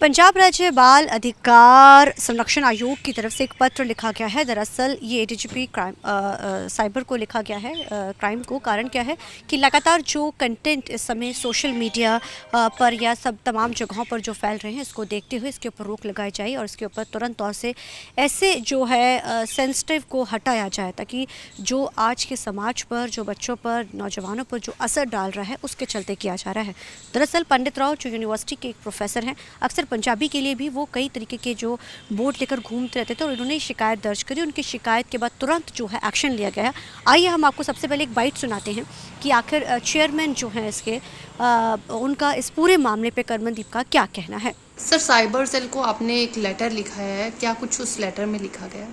पंजाब राज्य बाल अधिकार संरक्षण आयोग की तरफ से एक पत्र लिखा गया है। दरअसल ये एडीजीपी क्राइम साइबर को लिखा गया है, क्राइम को। कारण क्या है कि लगातार जो कंटेंट इस समय सोशल मीडिया पर या सब तमाम जगहों पर जो फैल रहे हैं, इसको देखते हुए इसके ऊपर रोक लगाई जाए और इसके ऊपर तुरंत तौर से ऐसे जो है सेंसिटिव को हटाया जाए, ताकि जो आज के समाज पर, जो बच्चों पर, नौजवानों पर जो असर डाल रहा है, उसके चलते किया जा रहा है। दरअसल पंडित राव जो यूनिवर्सिटी के एक प्रोफेसर हैं, अक्सर पंजाबी के लिए भी वो कई तरीके के जो बोर्ड लेकर घूमते रहते थे और उन्होंने शिकायत दर्ज करी। उनकी शिकायत के बाद तुरंत जो है एक्शन लिया गया। आइए हम आपको सबसे पहले एक बाइट सुनाते हैं कि आखिर चेयरमैन जो हैं इसके उनका इस पूरे मामले पे करमनदीप का क्या कहना है। सर, साइबर सेल को आपने एक लेटर लिखा है, क्या कुछ उस लेटर में लिखा गया?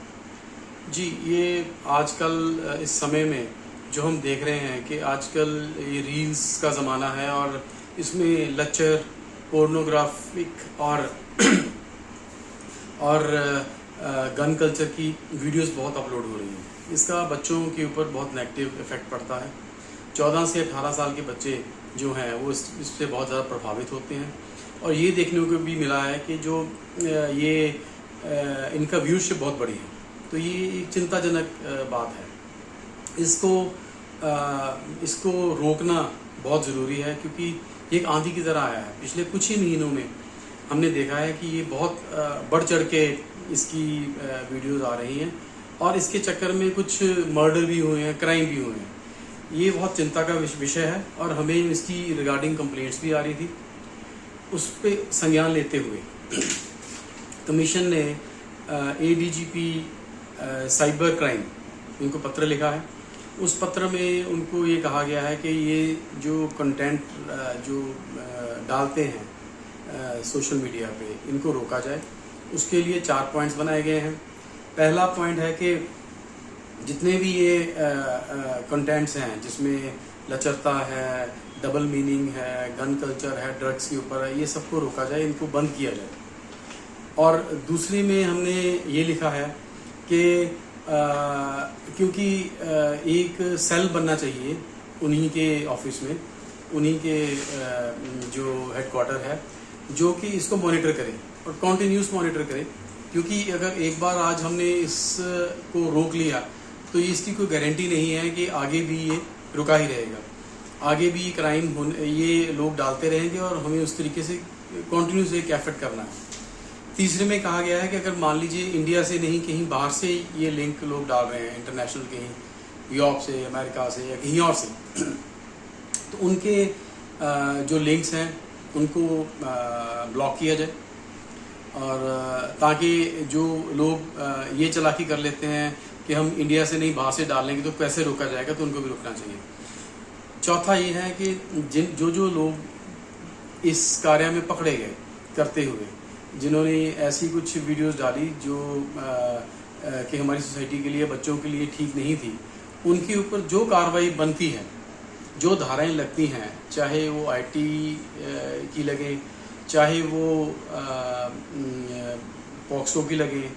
जी, ये आजकल इस समय में जो हम देख रहे हैं कि आजकल ये रील्स का ज़माना है और इसमें लेक्चर, पोर्नोग्राफिक और गन कल्चर की वीडियोस बहुत अपलोड हो रही हैं। इसका बच्चों के ऊपर बहुत नेगेटिव इफेक्ट पड़ता है। 14 से 18 साल के बच्चे जो हैं वो इससे बहुत ज़्यादा प्रभावित होते हैं और ये देखने को भी मिला है कि जो ये इनका व्यूअरशिप बहुत बड़ी है। तो ये एक चिंताजनक बात है। इसको रोकना बहुत ज़रूरी है, क्योंकि ये एक आंधी की तरह आया है। पिछले कुछ ही महीनों में हमने देखा है कि ये बहुत बढ़ चढ़ के इसकी वीडियोस आ रही हैं और इसके चक्कर में कुछ मर्डर भी हुए हैं, क्राइम भी हुए हैं। ये बहुत चिंता का विषय है और हमें इसकी रिगार्डिंग कंप्लेंट्स भी आ रही थी। उस पर संज्ञान लेते हुए कमीशन ने एडीजीपी साइबर क्राइम इनको पत्र लिखा है। उस पत्र में उनको ये कहा गया है कि ये जो कंटेंट जो डालते हैं सोशल मीडिया पे, इनको रोका जाए। उसके लिए 4 पॉइंट्स बनाए गए हैं। पहला पॉइंट है कि जितने भी ये कंटेंट्स हैं जिसमें लचरता है, डबल मीनिंग है, गन कल्चर है, ड्रग्स के ऊपर है, ये सबको रोका जाए, इनको बंद किया जाए। और दूसरी में हमने ये लिखा है कि क्योंकि एक सेल बनना चाहिए उन्हीं के ऑफिस में, उन्हीं के जो हेडक्वार्टर है, जो कि इसको मॉनिटर करे और कॉन्टिन्यूस मॉनिटर करे। क्योंकि अगर एक बार आज हमने इसको रोक लिया तो इसकी कोई गारंटी नहीं है कि आगे भी ये रुका ही रहेगा। आगे भी क्राइम ये लोग डालते रहेंगे और हमें उस तरीके से कॉन्टिन्यूस एक एफर्ट करना है। तीसरे में कहा गया है कि अगर मान लीजिए इंडिया से नहीं, कहीं बाहर से ये लिंक लोग डाल रहे हैं, इंटरनेशनल, कहीं यूरोप से, अमेरिका से या कहीं और से, तो उनके जो लिंक्स हैं उनको ब्लॉक किया जाए। और ताकि जो लोग ये चालाकी कर लेते हैं कि हम इंडिया से नहीं बाहर से डाल लेंगे तो कैसे रोका जाएगा, तो उनको भी रोकना चाहिए। चौथा ये है कि जो लोग इस कार्य में पकड़े गए करते हुए, जिन्होंने ऐसी कुछ वीडियोस डाली जो कि हमारी सोसाइटी के लिए, बच्चों के लिए ठीक नहीं थी, उनके ऊपर जो कार्रवाई बनती है, जो धाराएं लगती हैं, चाहे वो आईटी की लगे, चाहे वो पॉक्सो की लगे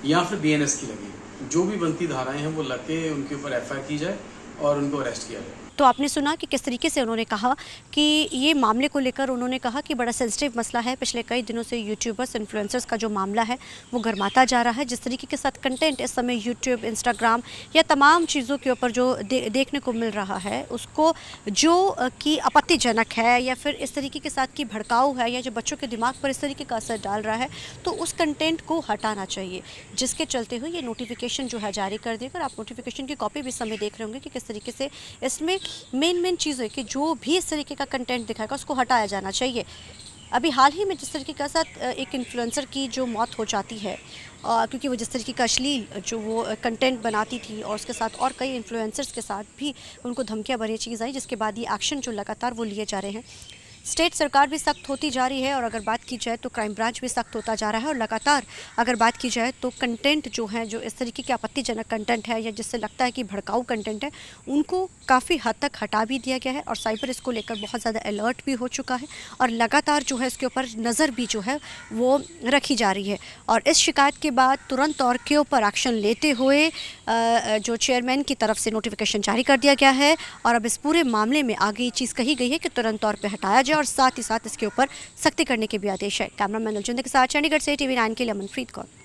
या फिर बीएनएस की लगे, जो भी बनती धाराएं हैं वो लग के उनके ऊपर एफआईआर की जाए और उनको अरेस्ट किया जाए। तो आपने सुना कि किस तरीके से उन्होंने कहा कि ये मामले को लेकर उन्होंने कहा कि बड़ा सेंसिटिव मसला है। पिछले कई दिनों से यूट्यूबर्स, इन्फ्लुएंसर्स का जो मामला है वो गर्माता जा रहा है। जिस तरीके के साथ कंटेंट इस समय यूट्यूब, इंस्टाग्राम या तमाम चीज़ों के ऊपर जो देखने को मिल रहा है, उसको जो कि आपत्तिजनक है या फिर इस तरीके के साथ की भड़काऊ है या जो बच्चों के दिमाग पर इस तरीके का असर डाल रहा है, तो उस कंटेंट को हटाना चाहिए। जिसके चलते हुए ये नोटिफिकेशन जो है जारी कर देकर, आप नोटिफिकेशन की कॉपी भी इस समय देख रहे होंगे कि किस तरीके से इसमें मेन चीज़ है कि जो भी इस तरीके का कंटेंट दिखाएगा उसको हटाया जाना चाहिए। अभी हाल ही में जिस तरीके का साथ एक इन्फ्लुएंसर की जो मौत हो जाती है, क्योंकि वो जिस तरीके का अश्लील जो वो कंटेंट बनाती थी और उसके साथ और कई इन्फ्लुएंसर्स के साथ भी उनको धमकियां भरी चीज़ आई, जिसके बाद ये एक्शन जो लगातार वो लिए जा रहे हैं। स्टेट सरकार भी सख्त होती जा रही है और अगर बात की जाए तो क्राइम ब्रांच भी सख्त होता जा रहा है। और लगातार अगर बात की जाए तो कंटेंट जो है, जो इस तरीके के आपत्तिजनक कंटेंट है या जिससे लगता है कि भड़काऊ कंटेंट है, उनको काफ़ी हद तक हटा भी दिया गया है और साइबर इसको लेकर बहुत ज़्यादा अलर्ट भी हो चुका है और लगातार जो है इसके ऊपर नज़र भी जो है वो रखी जा रही है। और इस शिकायत के बाद तुरंत तौर के ऊपर एक्शन लेते हुए जो चेयरमैन की तरफ से नोटिफिकेशन जारी कर दिया गया है और अब इस पूरे मामले में आगे ये चीज़ कही गई है कि तुरंत तौर पर हटाया जाए और साथ ही साथ इसके ऊपर सख्ती करने के भी आदेश है। कैमरामैन अलजिंदर के साथ चंडीगढ़ से TV9 के लिए अमनप्रीत कौर।